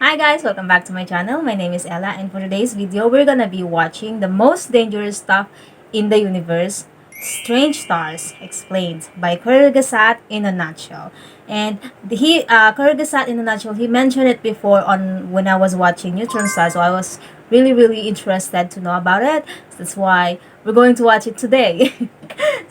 Hi guys, welcome back to my channel. My name is Ella, and for today's video, we're gonna be watching the most dangerous stuff in the universe, Strange Stars Explained by Kurzgesagt in a nutshell. And Kurzgesagt in a nutshell, he mentioned it before on when I was watching Neutron Stars, so I was really interested to know about it. That's why we're going to watch it today.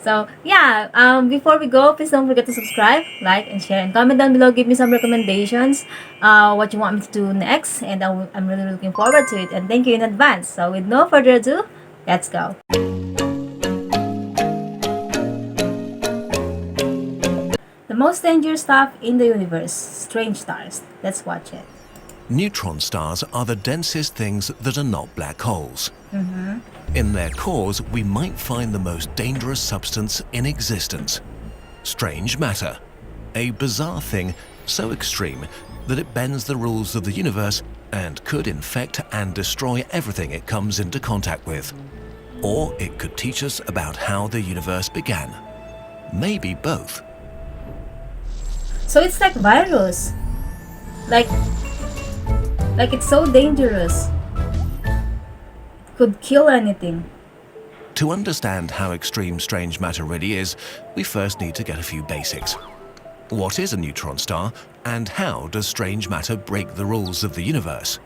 So yeah, before we go, please don't forget to subscribe, like, and share, and comment down below. Give me some recommendations, what you want me to do next, and I'm really looking forward to it. And thank you in advance. So with no further ado, let's go. The most dangerous stuff in the universe, strange stars. Let's watch it. Neutron stars are the densest things that are not black holes. In their cores, we might find the most dangerous substance in existence. Strange matter. A bizarre thing so extreme that it bends the rules of the universe and could infect and destroy everything it comes into contact with. Or it could teach us about how the universe began. Maybe both. So it's like virus. Like it's so dangerous. Could kill anything. To understand how extreme strange matter really is, we first need to get a few basics. What is a neutron star, and how does strange matter break the rules of the universe?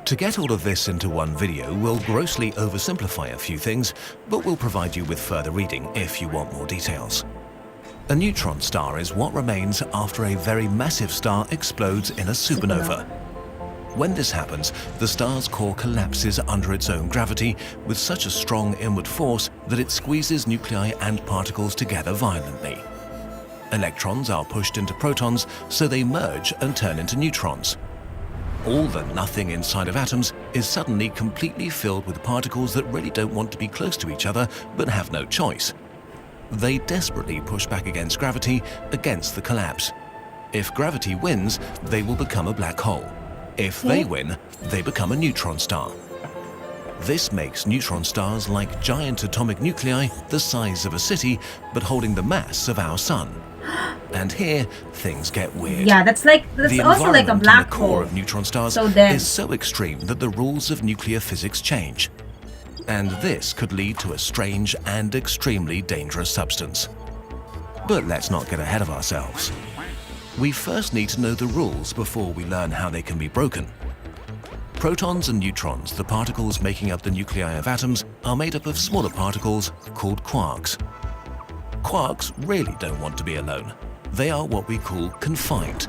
To get all of this into one video, we'll grossly oversimplify a few things, but we'll provide you with further reading if you want more details. A neutron star is what remains after a very massive star explodes in a supernova. When this happens, the star's core collapses under its own gravity with such a strong inward force that it squeezes nuclei and particles together violently. Electrons are pushed into protons, so they merge and turn into neutrons. All the nothing inside of atoms is suddenly completely filled with particles that really don't want to be close to each other but have no choice. They desperately push back against gravity, against the collapse. If gravity wins, they will become a black hole. If they win, they become a neutron star. This makes neutron stars like giant atomic nuclei the size of a city, but holding the mass of our sun. And here, things get weird. Yeah, that's also like a black hole. The core hole. of neutron stars So dense. is so extreme that the rules of nuclear physics change. And this could lead to a strange and extremely dangerous substance. But let's not get ahead of ourselves. We first need to know the rules before we learn how they can be broken. Protons and neutrons, the particles making up the nuclei of atoms, are made up of smaller particles called quarks. Quarks really don't want to be alone. They are what we call confined.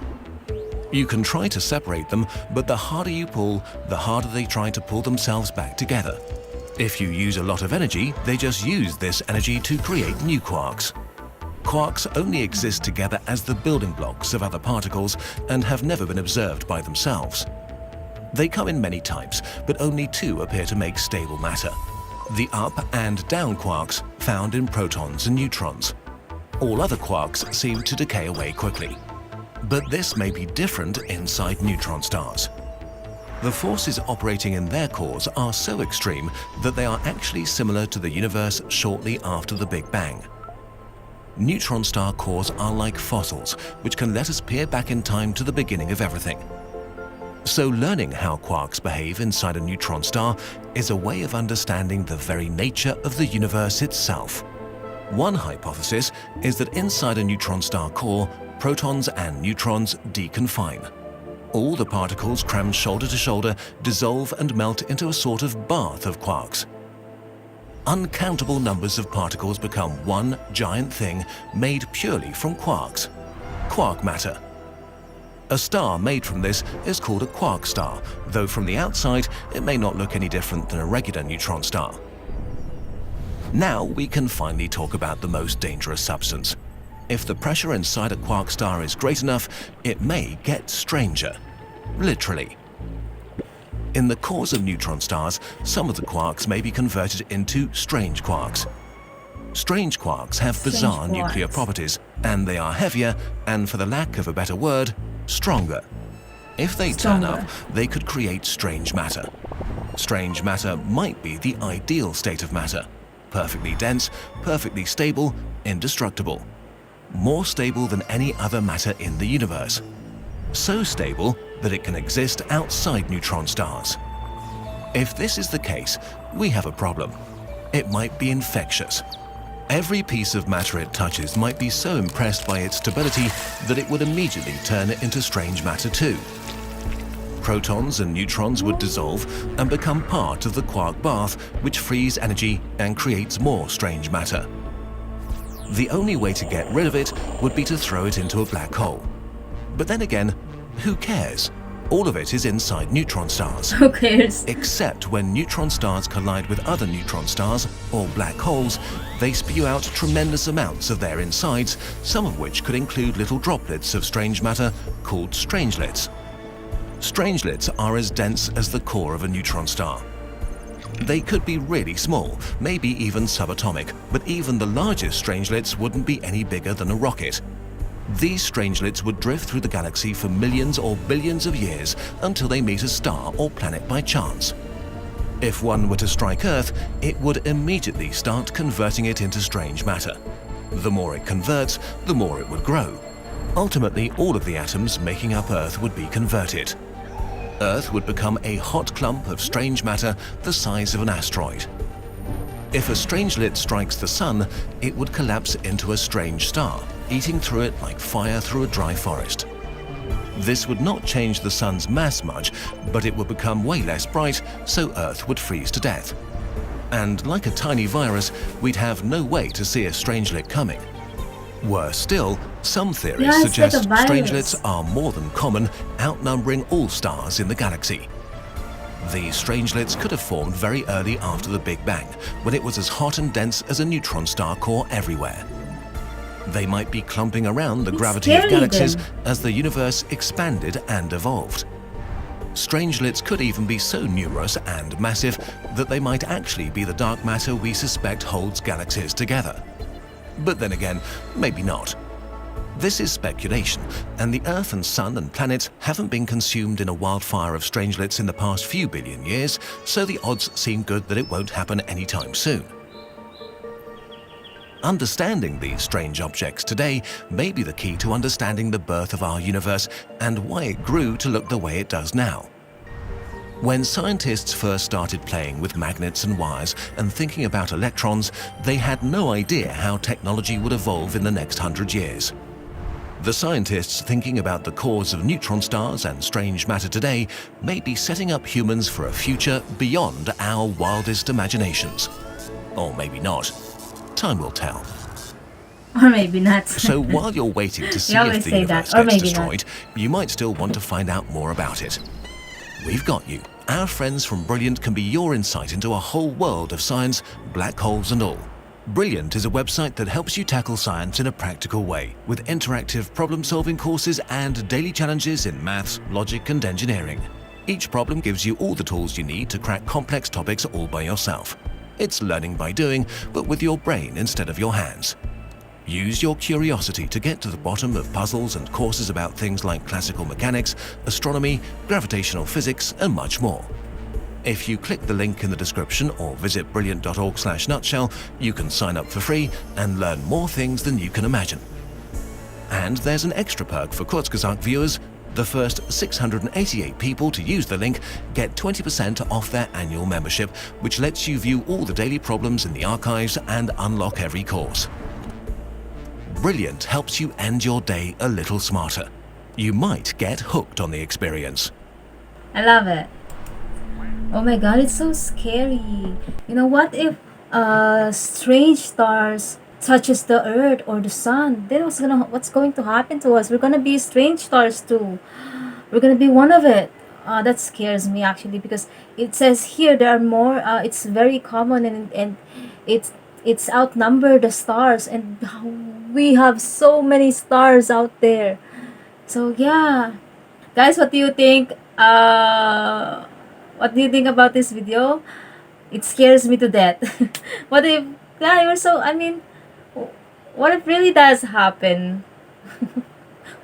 You can try to separate them, but the harder you pull, the harder they try to pull themselves back together. If you use a lot of energy, they just use this energy to create new quarks. Quarks only exist together as the building blocks of other particles and have never been observed by themselves. They come in many types, but only two appear to make stable matter: the up and down quarks found in protons and neutrons. All other quarks seem to decay away quickly. But this may be different inside neutron stars. The forces operating in their cores are so extreme that they are actually similar to the universe shortly after the Big Bang. Neutron star cores are like fossils, which can let us peer back in time to the beginning of everything. So learning how quarks behave inside a neutron star is a way of understanding the very nature of the universe itself. One hypothesis is that inside a neutron star core, protons and neutrons deconfine. All the particles crammed shoulder to shoulder dissolve and melt into a sort of bath of quarks. Uncountable numbers of particles become one giant thing made purely from quarks. Quark matter. A star made from this is called a quark star, though from the outside it may not look any different than a regular neutron star. Now we can finally talk about the most dangerous substance. If the pressure inside a quark star is great enough, it may get stranger. Literally. In the cores of neutron stars, some of the quarks may be converted into strange quarks. Strange quarks have bizarre nuclear properties, and they are heavier and, for the lack of a better word, stronger. If they turn up, they could create strange matter. Strange matter might be the ideal state of matter. Perfectly dense, perfectly stable, indestructible. More stable than any other matter in the universe. So stable that it can exist outside neutron stars. If this is the case, we have a problem. It might be infectious. Every piece of matter it touches might be so impressed by its stability that it would immediately turn it into strange matter too. Protons and neutrons would dissolve and become part of the quark bath, which frees energy and creates more strange matter. The only way to get rid of it would be to throw it into a black hole. But then again, who cares? All of it is inside neutron stars. Who cares? Except when neutron stars collide with other neutron stars, or black holes, they spew out tremendous amounts of their insides, some of which could include little droplets of strange matter called strangelets. Strangelets are as dense as the core of a neutron star. They could be really small, maybe even subatomic, but even the largest strangelets wouldn't be any bigger than a rocket. These strangelets would drift through the galaxy for millions or billions of years until they meet a star or planet by chance. If one were to strike Earth, it would immediately start converting it into strange matter. The more it converts, the more it would grow. Ultimately, all of the atoms making up Earth would be converted. Earth would become a hot clump of strange matter the size of an asteroid. If a strangelet strikes the Sun, it would collapse into a strange star, eating through it like fire through a dry forest. This would not change the Sun's mass much, but it would become way less bright, so Earth would freeze to death. And like a tiny virus, we'd have no way to see a strangelet coming. Worse still, some theories Yeah, it's suggest like a virus. strangelets are more than common, outnumbering all stars in the galaxy. These strangelets could have formed very early after the Big Bang, when it was as hot and dense as a neutron star core everywhere. They might be clumping around the It's gravity of scary galaxies then. as the universe expanded and evolved. Strangelets could even be so numerous and massive that they might actually be the dark matter we suspect holds galaxies together. But then again, maybe not. This is speculation, and the Earth and Sun and planets haven't been consumed in a wildfire of strangelets in the past few billion years, so the odds seem good that it won't happen anytime soon. Understanding these strange objects today may be the key to understanding the birth of our universe and why it grew to look the way it does now. When scientists first started playing with magnets and wires and thinking about electrons, they had no idea how technology would evolve in the next 100 years. The scientists thinking about the cause of neutron stars and strange matter today may be setting up humans for a future beyond our wildest imaginations. Or maybe not. Time will tell. Or maybe not. So while you're waiting to see You if always the say universe that, or gets maybe not. destroyed, you might still want to find out more about it. We've got you. Our friends from Brilliant can be your insight into a whole world of science, black holes and all. Brilliant is a website that helps you tackle science in a practical way, with interactive problem-solving courses and daily challenges in maths, logic and engineering. Each problem gives you all the tools you need to crack complex topics all by yourself. It's learning by doing, but with your brain instead of your hands. Use your curiosity to get to the bottom of puzzles and courses about things like classical mechanics, astronomy, gravitational physics, and much more. If you click the link in the description or visit brilliant.org/nutshell, you can sign up for free and learn more things than you can imagine. And there's an extra perk for Kurzgesagt viewers. The first 688 people to use the link get 20% off their annual membership, which lets you view all the daily problems in the archives and unlock every course. Brilliant helps you end your day a little smarter. You might get hooked on the experience. I love it. Oh my god, it's so scary. You know, what if strange stars touches the earth or the sun? Then what's going to happen to us? We're gonna be strange stars too. We're gonna be one of it. That scares me actually, because it says here there are more. It's very common, and it's outnumbered the stars, and we have so many stars out there. So yeah, guys, what do you think? What do you think about this video? It scares me to death. What if, yeah, we're so, I mean, what if really does happen?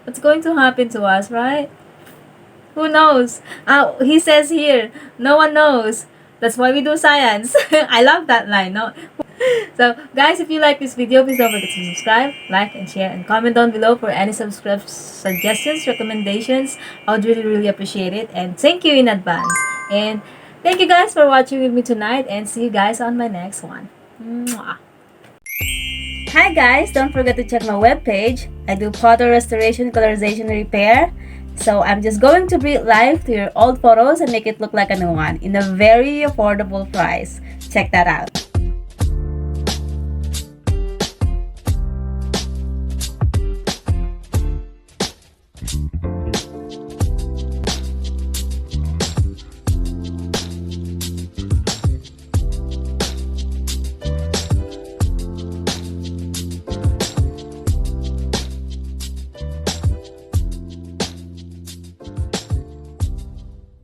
What's going to happen to us, right? Who knows? He says here, no one knows. That's why we do science. I love that line. No, So, guys, if you like this video, please don't forget to subscribe, like, and share, and comment down below for any subscribe suggestions, recommendations. I would really, really appreciate it. And thank you in advance. And thank you guys for watching with me tonight, and see you guys on my next one. Mwah. Hi guys, don't forget to check my webpage. I do photo restoration, colorization, repair. So I'm just going to bring life to your old photos and make it look like a new one in a very affordable price. Check that out.